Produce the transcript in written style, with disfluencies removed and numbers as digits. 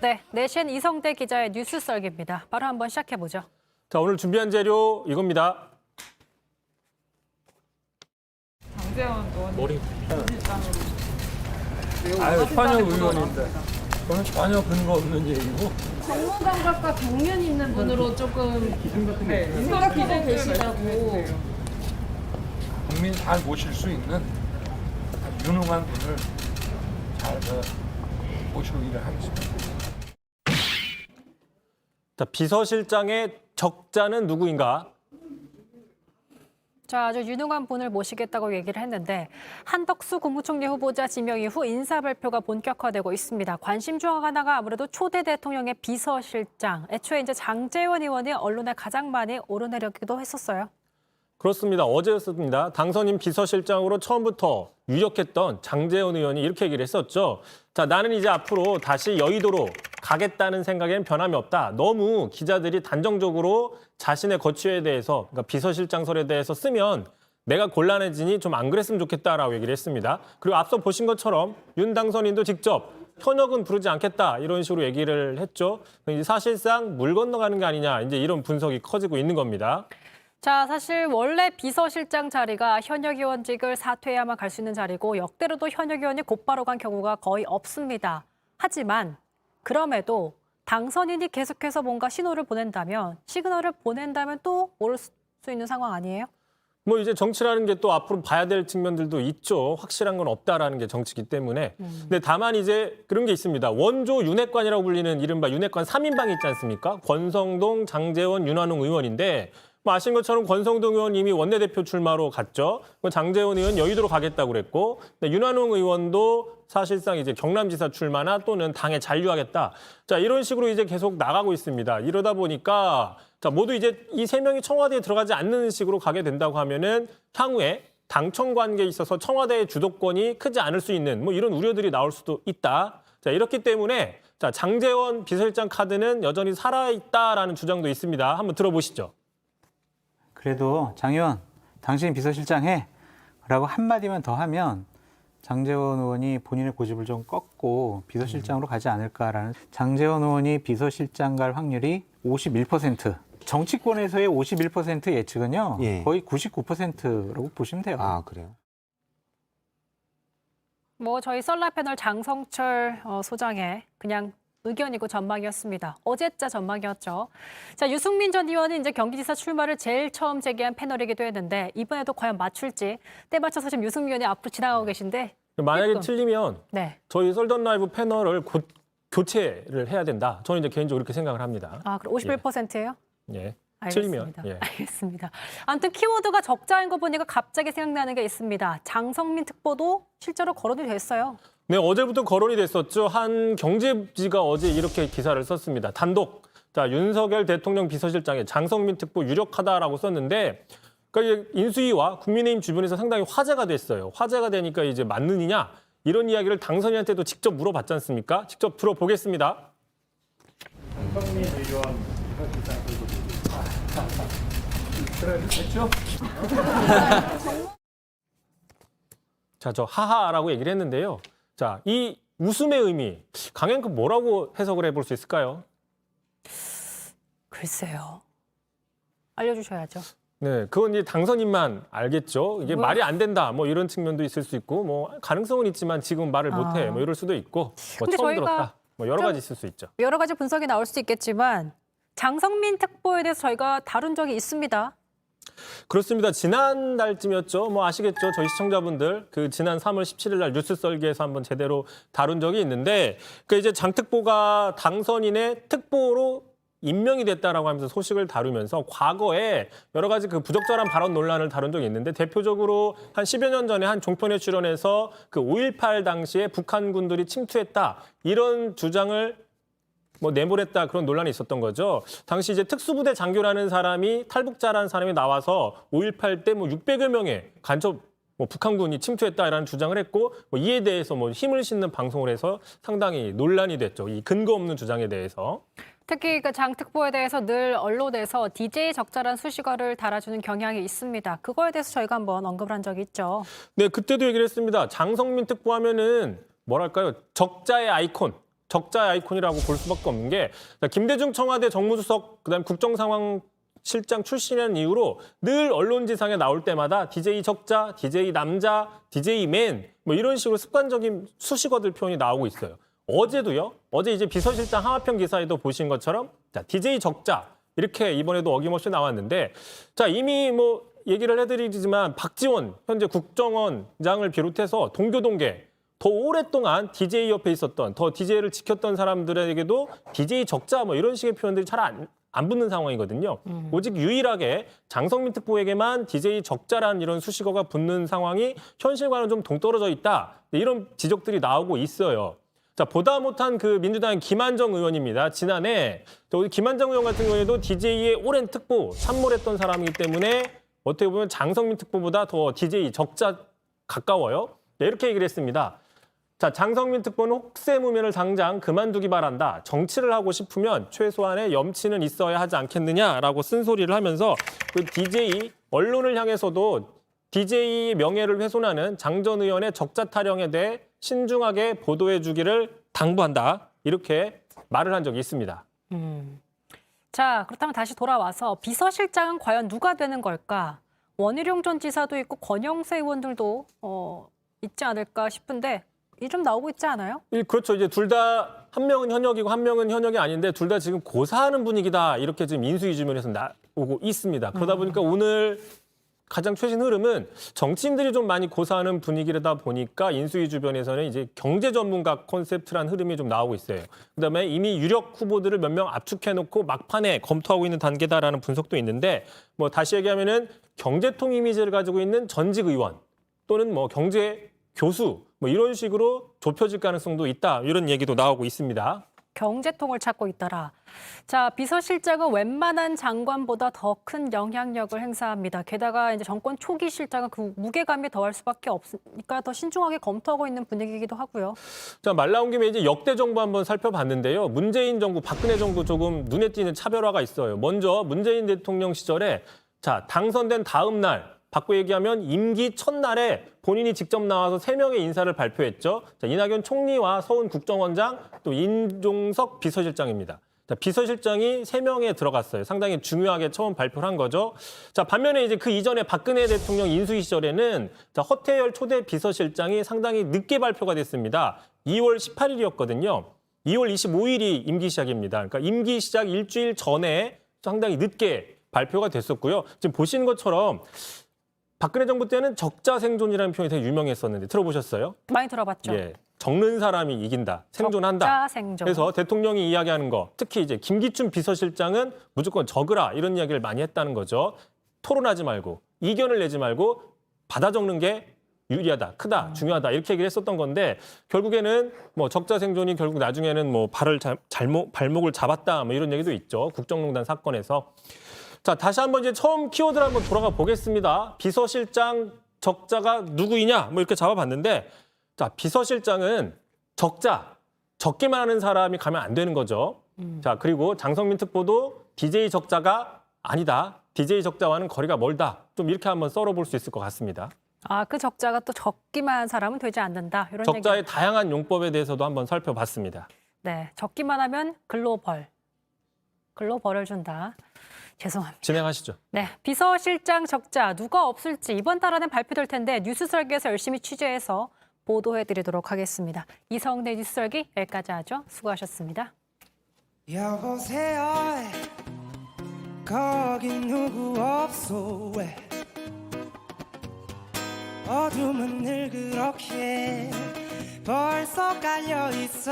네, 내신 이성대 기자의 뉴스 썰기입니다. 바로 한번 시작해보죠. 자, 오늘 준비한 재료 이겁니다. 장재원 의원 머리. 아유, 현역 의원인데 그건 전혀 근거 없는 얘기고 정무 감각과 경륜 있는 분으로 조금 생각하고 계시다고. 국민 잘 모실 수 있는 유능한 분을 잘 모시기를 하겠습니다. 자, 비서실장의 적자는 누구인가? 자, 아주 유능한 분을 모시겠다고 얘기를 했는데 한덕수 국무총리 후보자 지명 이후 인사 발표가 본격화되고 있습니다. 관심 중 하나가 아무래도 초대 대통령의 비서실장. 애초에 이제 장제원 의원이 언론에 가장 많이 오르내리기도 했었어요. 그렇습니다. 어제였습니다. 당선인 비서실장으로 처음부터 유력했던 장제원 의원이 이렇게 얘기를 했었죠. 자, 나는 이제 앞으로 다시 여의도로 가겠다는 생각엔 변함이 없다. 너무 기자들이 단정적으로 자신의 거취에 대해서, 그러니까 비서실장설에 대해서 쓰면 내가 곤란해지니 좀 안 그랬으면 좋겠다라고 얘기를 했습니다. 그리고 앞서 보신 것처럼 윤 당선인도 직접 현역은 부르지 않겠다 이런 식으로 얘기를 했죠. 이제 사실상 물 건너가는 게 아니냐 이제 이런 분석이 커지고 있는 겁니다. 자, 사실 원래 비서실장 자리가 현역 의원직을 사퇴해야만 갈 수 있는 자리고 역대로도 현역 의원이 곧바로 간 경우가 거의 없습니다. 하지만 그럼에도 당선인이 계속해서 뭔가 시그널을 보낸다면 또 오를 수 있는 상황 아니에요? 뭐 이제 정치라는 게 또 앞으로 봐야 될 측면들도 있죠. 확실한 건 없다라는 게 정치이기 때문에. 근데 다만 이제 그런 게 있습니다. 원조 윤핵관이라고 불리는 이른바 윤핵관 3인방이 있지 않습니까? 권성동, 장제원, 윤한홍 의원인데 뭐 아신 것처럼 권성동 의원 이미 원내대표 출마로 갔죠. 장제원 의원 여의도로 가겠다고 그랬고, 윤한홍 의원도 사실상 이제 경남지사 출마나 또는 당에 잔류하겠다. 자, 이런 식으로 이제 계속 나가고 있습니다. 이러다 보니까 자, 모두 이제 이 세 명이 청와대에 들어가지 않는 식으로 가게 된다고 하면은 향후에 당청 관계에 있어서 청와대의 주도권이 크지 않을 수 있는 뭐 이런 우려들이 나올 수도 있다. 자, 이렇기 때문에 자, 장제원 비서실장 카드는 여전히 살아있다라는 주장도 있습니다. 한번 들어보시죠. 그래도 장 의원, 당신 비서실장 해. 라고 한마디만 더 하면 장제원 의원이 본인의 고집을 좀 꺾고 비서실장으로 가지 않을까라는. 장제원 의원이 비서실장 갈 확률이 51%. 정치권에서의 51% 예측은요. 예. 거의 99%라고 보시면 돼요. 아, 그래요? 뭐 저희 썰라 패널 장성철 소장의 그냥 의견이고 전망이었습니다. 어제자 전망이었죠. 자, 유승민 전 의원은 이제 경기지사 출마를 제일 처음 제기한 패널이기도 했는데 이번에도 과연 맞출지 때 맞춰서 지금 유승민 의원이 앞으로 지나가고 계신데 만약에 조금. 틀리면 네. 저희 썰던 라이브 패널을 곧 교체를 해야 된다. 저는 이제 개인적으로 이렇게 생각을 합니다. 아, 그럼 51%예요? 예. 알겠습니다. 틀리면. 예. 알겠습니다. 아무튼 키워드가 적자인 거 보니까 갑자기 생각나는 게 있습니다. 장성민 특보도 실제로 거론이 됐어요. 네, 어제부터 거론이 됐었죠. 한 경제지가 어제 이렇게 기사를 썼습니다. 단독. 자, 윤석열 대통령 비서실장의 장성민 특보 유력하다라고 썼는데, 그러니까 인수위와 국민의힘 주변에서 상당히 화제가 됐어요. 화제가 되니까 이제 맞느냐 이런 이야기를 당선인한테도 직접 물어봤지 않습니까? 직접 들어보겠습니다. 장성민 의원 그래 됐죠? 자, 저 하하라고 얘기를 했는데요. 자, 이 웃음의 의미, 강행급 뭐라고 해석을 해볼 수 있을까요? 글쎄요. 알려주셔야죠. 네, 그건 이제 당선인만 알겠죠. 이게 말이 안 된다, 뭐 이런 측면도 있을 수 있고, 뭐 가능성은 있지만 지금 말을 못해, 뭐 이럴 수도 있고, 뭐 근데 처음 저희가 들었다, 뭐 여러 좀 가지 있을 수 있죠. 여러 가지 분석이 나올 수 있겠지만 장성민 특보에 대해서 저희가 다룬 적이 있습니다. 그렇습니다. 지난달쯤이었죠. 뭐 아시겠죠. 저희 시청자분들 그 지난 3월 17일 날 뉴스 썰기에서 한번 제대로 다룬 적이 있는데 그 이제 장 특보가 당선인의 특보로 임명이 됐다라고 하면서 소식을 다루면서 과거에 여러 가지 그 부적절한 발언 논란을 다룬 적이 있는데 대표적으로 한 10여 년 전에 한 종편에 출연해서 그 5.18 당시에 북한군들이 침투했다 이런 주장을 뭐 내몰했다 그런 논란이 있었던 거죠. 당시 이제 특수부대 장교라는 사람이 탈북자라는 사람이 나와서 5.18 때 뭐 600여 명의 간첩 뭐 북한군이 침투했다라는 주장을 했고 뭐 이에 대해서 뭐 힘을 싣는 방송을 해서 상당히 논란이 됐죠. 이 근거 없는 주장에 대해서. 특히 그 장 특보에 대해서 늘 언론에서 DJ 적절한 수식어를 달아주는 경향이 있습니다. 그거에 대해서 저희가 한번 언급을 한 적이 있죠. 네, 그때도 얘기를 했습니다. 장성민 특보 하면은 뭐랄까요? 적자의 아이콘. 적자의 아이콘이라고 볼 수밖에 없는 게 김대중 청와대 정무수석 그다음 국정상황실장 출신이라는 이유로 늘 언론지상에 나올 때마다 DJ 적자, DJ 남자, DJ 맨 뭐 이런 식으로 습관적인 수식어들 표현이 나오고 있어요. 어제도요. 어제 이제 비서실장 하마평 기사에도 보신 것처럼 자, DJ 적자 이렇게 이번에도 어김없이 나왔는데 자, 이미 뭐 얘기를 해드리지만 박지원 현재 국정원장을 비롯해서 동교동계 더 오랫동안 DJ 옆에 있었던 더 DJ를 지켰던 사람들에게도 DJ 적자 뭐 이런 식의 표현들이 잘 안 붙는 상황이거든요. 오직 유일하게 장성민 특보에게만 DJ 적자라는 이런 수식어가 붙는 상황이 현실과는 좀 동떨어져 있다. 이런 지적들이 나오고 있어요. 자, 보다 못한 그 민주당의 김한정 의원입니다. 지난해 김한정 의원 같은 경우에도 DJ의 오랜 특보 참모했던 사람이기 때문에 어떻게 보면 장성민 특보보다 더 DJ 적자 가까워요. 네, 이렇게 얘기를 했습니다. 자, 장성민 특보는 혹세무면을 당장 그만두기 바란다. 정치를 하고 싶으면 최소한의 염치는 있어야 하지 않겠느냐라고 쓴소리를 하면서 그 DJ 언론을 향해서도 DJ의 명예를 훼손하는 장 전 의원의 적자 타령에 대해 신중하게 보도해 주기를 당부한다. 이렇게 말을 한 적이 있습니다. 자, 그렇다면 다시 돌아와서 비서실장은 과연 누가 되는 걸까? 원희룡 전 지사도 있고 권영세 의원들도 있지 않을까 싶은데 이름 나오고 있지 않아요? 그렇죠. 이제 둘 다 한 명은 현역이고 한 명은 현역이 아닌데 둘 다 지금 고사하는 분위기다. 이렇게 지금 인수위 주변에서 나오고 있습니다. 그러다 보니까 오늘 가장 최신 흐름은 정치인들이 좀 많이 고사하는 분위기다 보니까 인수위 주변에서는 이제 경제 전문가 콘셉트란 흐름이 좀 나오고 있어요. 그다음에 이미 유력 후보들을 몇 명 압축해놓고 막판에 검토하고 있는 단계다라는 분석도 있는데 뭐 다시 얘기하면은 경제통 이미지를 가지고 있는 전직 의원 또는 뭐 경제 교수 뭐 이런 식으로 좁혀질 가능성도 있다. 이런 얘기도 나오고 있습니다. 경제통을 찾고 있더라. 자, 비서실장은 웬만한 장관보다 더 큰 영향력을 행사합니다. 게다가 이제 정권 초기 실장은 그 무게감이 더할 수밖에 없으니까 더 신중하게 검토하고 있는 분위기이기도 하고요. 자, 말 나온 김에 이제 역대 정부 한번 살펴봤는데요. 문재인 정부, 박근혜 정부 조금 눈에 띄는 차별화가 있어요. 먼저 문재인 대통령 시절에 자, 당선된 다음 날 바꿔 얘기하면 임기 첫날에 본인이 직접 나와서 3명의 인사를 발표했죠. 자, 이낙연 총리와 서훈 국정원장 또 임종석 비서실장입니다. 자, 비서실장이 3명에 들어갔어요. 상당히 중요하게 처음 발표를 한 거죠. 자, 반면에 이제 그 이전에 박근혜 대통령 인수위 시절에는 자, 허태열 초대 비서실장이 상당히 늦게 발표가 됐습니다. 2월 18일이었거든요. 2월 25일이 임기 시작입니다. 그러니까 임기 시작 일주일 전에 상당히 늦게 발표가 됐었고요. 지금 보시는 것처럼 박근혜 정부 때는 적자 생존이라는 표현이 되게 유명했었는데 들어보셨어요? 많이 들어봤죠. 예, 적는 사람이 이긴다, 생존한다. 적자 생존. 그래서 대통령이 이야기하는 거, 특히 이제 김기춘 비서실장은 무조건 적으라 이런 이야기를 많이 했다는 거죠. 토론하지 말고 이견을 내지 말고 받아 적는 게 유리하다, 크다, 중요하다 이렇게 얘기를 했었던 건데 결국에는 뭐 적자 생존이 결국 나중에는 뭐 발목을 잡았다 뭐 이런 얘기도 있죠. 국정농단 사건에서. 자, 다시 한번 이제 처음 키워드를 한번 돌아가 보겠습니다. 비서실장 적자가 누구이냐? 뭐 이렇게 잡아봤는데, 자, 비서실장은 적자, 적기만 하는 사람이 가면 안 되는 거죠. 자, 그리고 장성민 특보도 DJ 적자가 아니다. DJ 적자와는 거리가 멀다. 좀 이렇게 한번 썰어볼 수 있을 것 같습니다. 아, 그 적자가 또 적기만 한 사람은 되지 않는다. 이런 적자의 얘기. 다양한 용법에 대해서도 한번 살펴봤습니다. 네, 적기만 하면 글로벌을 준다. 죄송합니다. 진행하시죠. 네, 비서실장 적자 누가 없을지 이번 달 안에 발표될 텐데 뉴스설계에서 열심히 취재해서 보도해드리도록 하겠습니다. 이성래 뉴스설계 여기까지 하죠. 수고하셨습니다. 여보세요 거긴 누구 없소 왜 어둠은 늘 그렇게 벌써 깔려있어